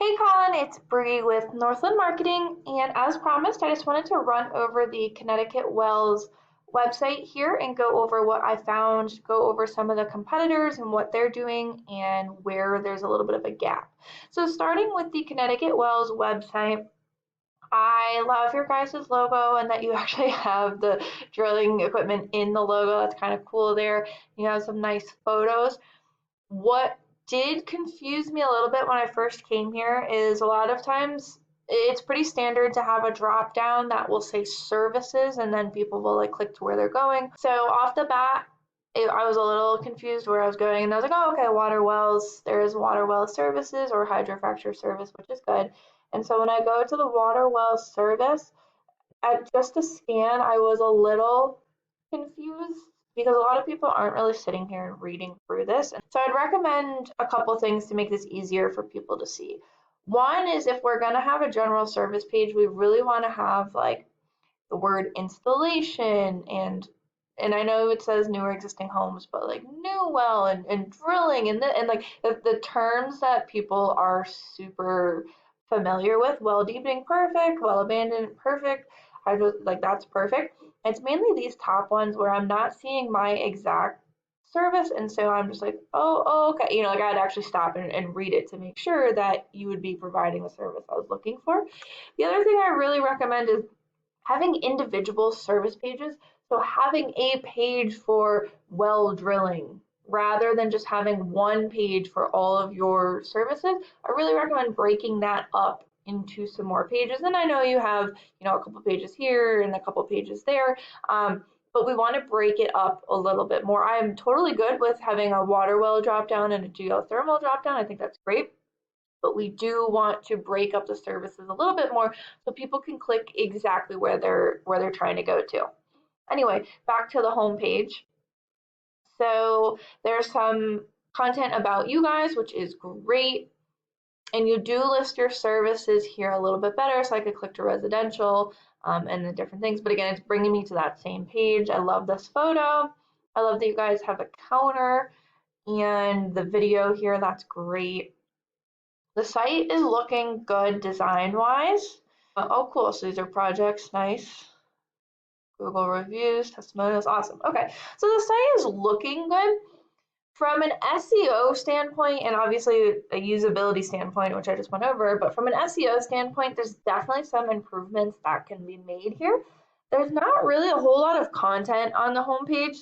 Hey Colin, it's Bree with Northland Marketing, and as promised, I just wanted to run over the Connecticut Wells website here and go over what I found, go over some of the competitors and what they're doing, and where there's a little bit of a gap. So, starting with the Connecticut Wells website, I love your guys' logo and that you actually have the drilling equipment in the logo. That's kind of cool there. You have some nice photos. What did confuse me a little bit when I first came here is a lot of times it's pretty standard to have a drop down that will say services and then people will like click to where they're going. So off the bat, I was a little confused where I was going and I was like, oh, okay, water wells, there is water well services or hydrofracture service, which is good. And so when I go to the water well service, at just a scan, I was a little confused because a lot of people aren't really sitting here and reading through this. So I'd recommend a couple things to make this easier for people to see. One is if we're going to have a general service page, we really want to have like the word installation and I know it says newer existing homes, but like new well and drilling and like the terms that people are super familiar with, well deepening perfect, well abandoned perfect, hydro like that's perfect. It's mainly these top ones where I'm not seeing my exact service, and so I'm just like, oh, okay, like I'd actually stop and read it to make sure that you would be providing the service I was looking for. The other thing I really recommend is having individual service pages. So having a page for well drilling rather than just having one page for all of your services, I really recommend breaking that up into some more pages. And I know you have, a couple pages here and a couple pages there, but we want to break it up a little bit more. I am totally good with having a water well drop down and a geothermal drop down. I think that's great, but we do want to break up the services a little bit more so people can click exactly where they're trying to go to. Anyway, back to the home page. So there's some content about you guys, which is great. And you do list your services here a little bit better, so I could click to residential and the different things. But again, it's bringing me to that same page. I love this photo. I love that you guys have a counter and the video here. That's great. The site is looking good design-wise. Oh, cool. So these are projects. Nice. Google reviews, testimonials. Awesome. Okay. So the site is looking good. From an SEO standpoint, and obviously a usability standpoint, which I just went over, but from an SEO standpoint, there's definitely some improvements that can be made here. There's not really a whole lot of content on the homepage.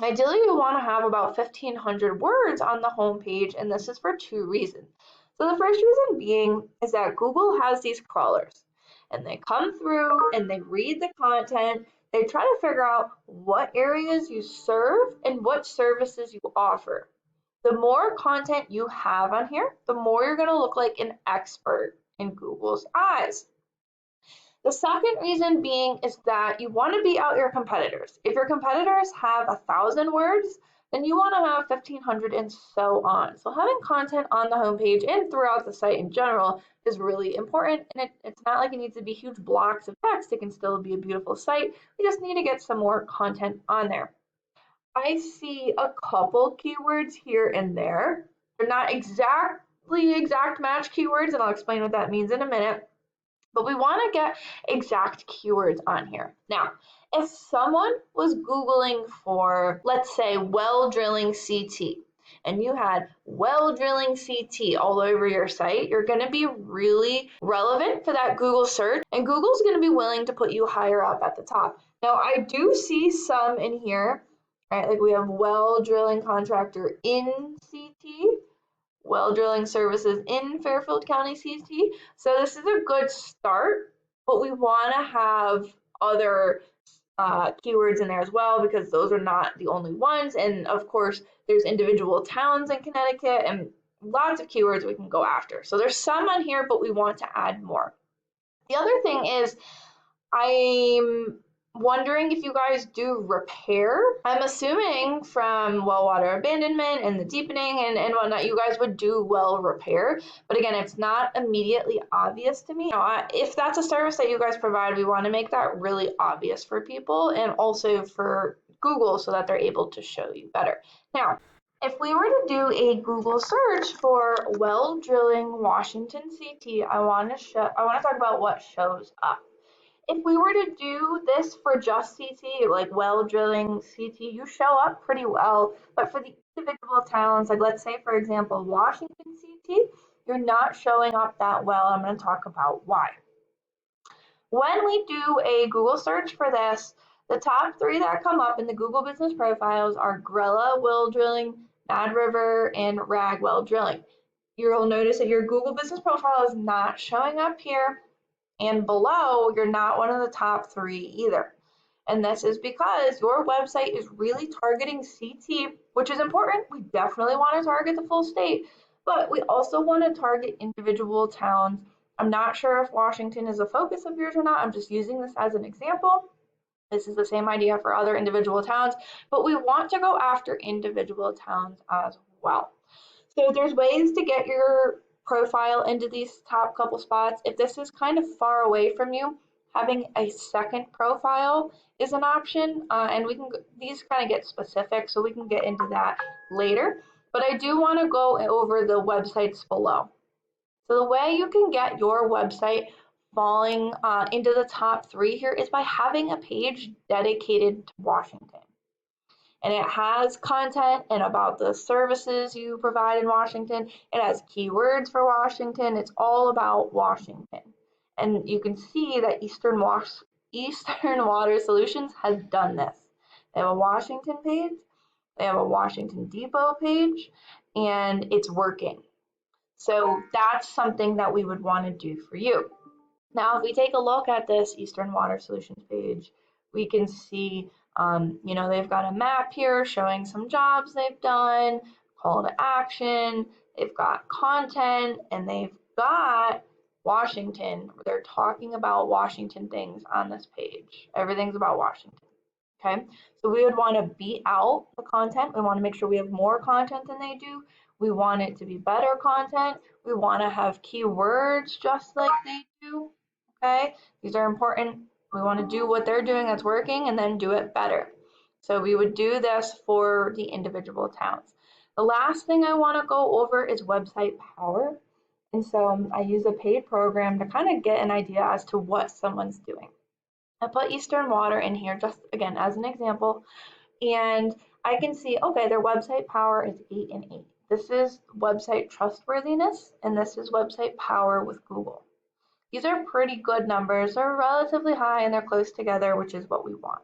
Ideally, you want to have about 1,500 words on the homepage, and this is for two reasons. So the first reason being is that Google has these crawlers, and they come through and they read the content. They try to figure out what areas you serve and what services you offer. The more content you have on here, the more you're going to look like an expert in Google's eyes. The second reason being is that you want to beat out your competitors. If your competitors have 1,000 words, then you want to have 1,500 and so on. So having content on the homepage and throughout the site in general is really important. And it's not like it needs to be huge blocks of text. It can still be a beautiful site. We just need to get some more content on there. I see a couple keywords here and there. They're not exactly exact match keywords, and I'll explain what that means in a minute. But we want to get exact keywords on here. Now, if someone was Googling for, let's say, well drilling CT, and you had well drilling CT all over your site, you're going to be really relevant for that Google search, and Google's going to be willing to put you higher up at the top. Now, I do see some in here, right? Like we have well drilling contractor in CT, well drilling services in Fairfield County, CT. So this is a good start, but we want to have other keywords in there as well because those are not the only ones. And of course, there's individual towns in Connecticut and lots of keywords we can go after. So there's some on here, but we want to add more. The other thing is I'm wondering if you guys do repair. I'm assuming from well water abandonment and the deepening and whatnot, you guys would do well repair. But again, it's not immediately obvious to me. If that's a service that you guys provide, we want to make that really obvious for people and also for Google so that they're able to show you better. Now, If we were to do a Google search for well drilling Washington CT, I want to talk about what shows up. If we were to do this for just CT, like well drilling CT, you show up pretty well. But for the individual towns, like let's say, for example, Washington CT, you're not showing up that well. I'm going to talk about why. When we do a Google search for this, the top three that come up in the Google business profiles are Grella well drilling, Mad River, and Rag well drilling. You'll notice that your Google business profile is not showing up here, and below, you're not one of the top three either. And this is because your website is really targeting CT, which is important. We definitely want to target the full state, but we also want to target individual towns. I'm not sure if Washington is a focus of yours or not. I'm just using this as an example. This is the same idea for other individual towns, but we want to go after individual towns as well. So there's ways to get your profile into these top couple spots. If this is kind of far away from you, having a second profile is an option, and we can these kind of get specific, so we can get into that later. But I do want to go over the websites below. So the way you can get your website falling into the top three here is by having a page dedicated to Washington, and it has content and about the services you provide in Washington. It has keywords for Washington. It's all about Washington. And you can see that Eastern Water Solutions has done this. They have a Washington page, they have a Washington Depot page, and it's working. So that's something that we would want to do for you. Now, if we take a look at this Eastern Water Solutions page, we can see, they've got a map here showing some jobs they've done, call to action, they've got content, and they've got Washington. They're talking about Washington things on this page. Everything's about Washington. Okay, so we would want to beat out the content. We want to make sure we have more content than they do. We want it to be better content. We want to have keywords just like they do. Okay, these are important. We want to do what they're doing that's working and then do it better. So we would do this for the individual towns. The last thing I want to go over is website power. And so I use a paid program to kind of get an idea as to what someone's doing. I put Eastern Water in here just again as an example, and I can see, okay, their website power is 8 and 8. This is website trustworthiness, and this is website power with Google. These are pretty good numbers. They're relatively high and they're close together, which is what we want.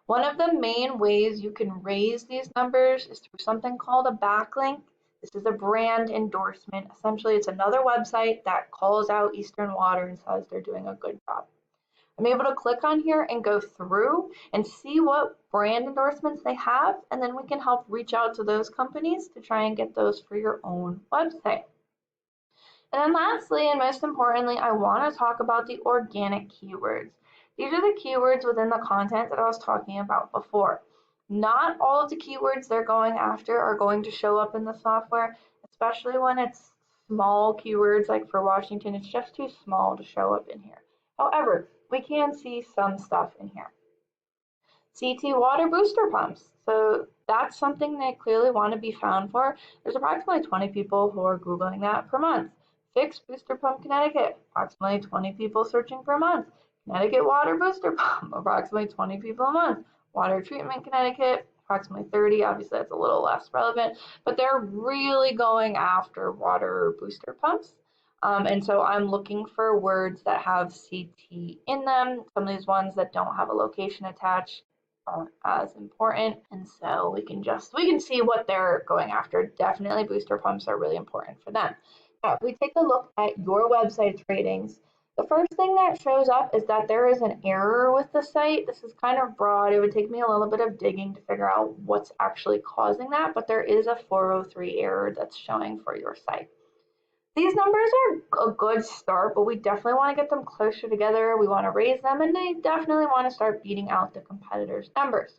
One of the main ways you can raise these numbers is through something called a backlink. This is a brand endorsement. Essentially, it's another website that calls out Eastern Water and says they're doing a good job. I'm able to click on here and go through and see what brand endorsements they have, and then we can help reach out to those companies to try and get those for your own website. And then lastly, and most importantly, I want to talk about the organic keywords. These are the keywords within the content that I was talking about before. Not all of the keywords they're going after are going to show up in the software, especially when it's small keywords like for Washington. It's just too small to show up in here. However, we can see some stuff in here. CT water booster pumps. So that's something they clearly want to be found for. There's approximately 20 people who are Googling that per month. Fixed booster pump Connecticut, approximately 20 people searching per month. Connecticut water booster pump, approximately 20 people a month. Water treatment Connecticut, approximately 30. Obviously, that's a little less relevant, but they're really going after water booster pumps. And so I'm looking for words that have CT in them. Some of these ones that don't have a location attached aren't as important, and so we can see what they're going after. Definitely booster pumps are really important for them. Now, if we take a look at your website's ratings, the first thing that shows up is that there is an error with the site. This is kind of broad. It would take me a little bit of digging to figure out what's actually causing that, but there is a 403 error that's showing for your site. These numbers are a good start, but we definitely want to get them closer together. We want to raise them, and they definitely want to start beating out the competitors' numbers.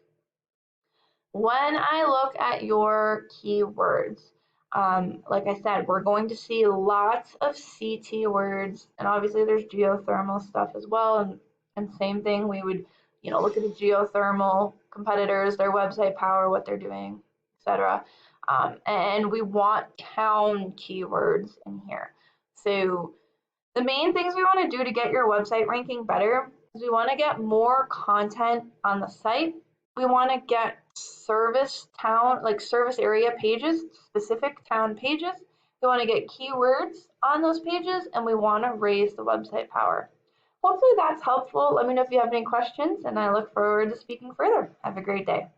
When I look at your keywords, like I said, we're going to see lots of CT words, and obviously there's geothermal stuff as well. And same thing, we would, look at the geothermal competitors, their website power, what they're doing, etc. And we want town keywords in here. So the main things we want to do to get your website ranking better is we want to get more content on the site. We want to get service town, like service area pages, specific town pages. We want to get keywords on those pages, and we want to raise the website power. Hopefully that's helpful. Let me know if you have any questions, and I look forward to speaking further. Have a great day.